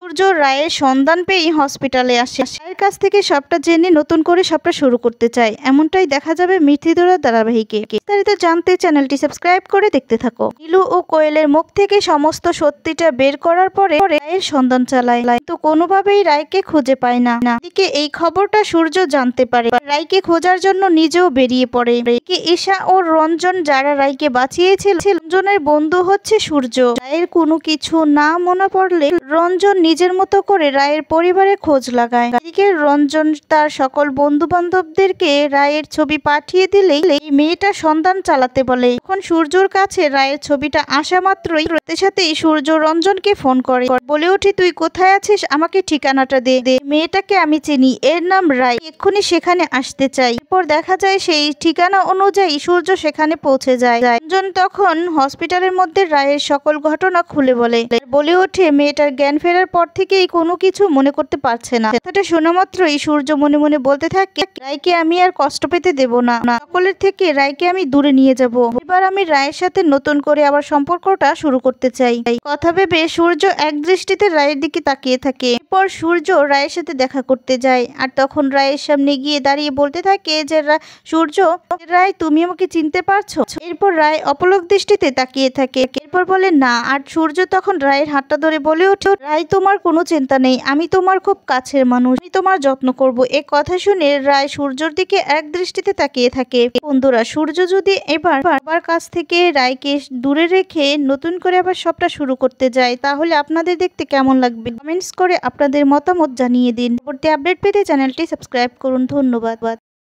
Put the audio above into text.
সূর্য রায়ের সন্ধান পেয়েই হসপিটালে আসে। রায়ের কাছ থেকে সবটা জেনে নতুন করে সবটা শুরু করতে চায়। এমনটাই দেখা যাবে মৃত্যুদূরা ধারাবাহিকে। বিস্তারিত জানতে চ্যানেলটি সাবস্ক্রাইব করে দেখতে থাকো। নীলু ও কোয়েলের মুখ থেকে সমস্ত সত্যিটা বের করার পরে রায়ের সন্ধান চালায়, কিন্তু কোনোভাবেই রায়কে খুঁজে পায় না। এদিকে এই খবরটা সূর্য জানতে পারে, রায়কে খোঁজার জন্য নিজেও বেরিয়ে পড়ে। ঈশা ও রঞ্জন যারা রায়কে বাঁচিয়েছিল, রঞ্জনের বন্ধু হচ্ছে সূর্য। রায়ের কোনো কিছু না মনে পড়লে রঞ্জন নিজের মতো করে রায়ের পরিবারের খোঁজ লাগায়। এদিকে রঞ্জন তার সকল বন্ধু বান্ধবদেরকে রায়ের ছবি পাঠিয়ে দিলেই এই মেয়েটা সন্ধান চালাতে বলে। এখন সূর্যর কাছে রায়ের ছবিটা আসা মাত্রই সাথেই সূর্য রঞ্জনকে ফোন করে, বলে ওঠে, তুই কোথায় আছিস, আমাকে ঠিকানাটা দে, মেয়েটাকে আমি চিনি, এর নাম রায়, এক্ষুনি সেখানে আসতে চাই। এরপর দেখা যায় সেই ঠিকানা অনুযায়ী সূর্য সেখানে পৌঁছে যায়। রঞ্জন তখন হসপিটালের মধ্যে রায়ের সকল ঘটনা খুলে বলে ওঠে মেয়েটার জ্ঞান ফেরার পর থেকেই কোনো কিছু মনে করতে পারছে না। কথাটা শোনা মাত্রই সূর্য মনে মনে বলতে থাকে, রায়কে আমি আর কষ্ট পেতে দেব না, সকলের থেকে রায়কে আমি দূরে নিয়ে যাব। এবার আমি রায়ের সাথে নতুন করে আবার সম্পর্কটা শুরু করতে চাই। কথা ভেবে সূর্য এক দৃষ্টিতে রায়ের দিকে তাকিয়ে থাকে। এরপর সূর্য রায়ের সাথে দেখা করতে যায়, আর তখন রায়ের সামনে গিয়ে দাঁড়িয়ে বলতে থাকে যে সূর্য, রায় তুমি আমাকে চিনতে পারছো? এরপর রায় অপলক দৃষ্টিতে তাকিয়ে থাকে। এরপর বলে না, আর সূর্য তখন রায়ের হাতটা ধরে বলে ওঠে, রায় তোমার কোনো চিন্তা নেই, আমি তোমার খুব কাছের মানুষ, আমি তোমার যত্ন করব। এ কথা শুনে রায় সূর্যর দিকে এক দৃষ্টিতে তাকিয়ে থাকে। বন্ধুরা, সূর্য যদি এবার বাবার কাছ থেকে রায়কে দূরে রেখে নতুন করে আবার সবটা শুরু করতে যায়, তাহলে আপনাদের দেখতে কেমন লাগবে? কমেন্টস করে আপনাদের মতামত জানিয়ে দিন। পরবর্তী আপডেট পেতে চ্যানেলটি সাবস্ক্রাইব করুন। ধন্যবাদ।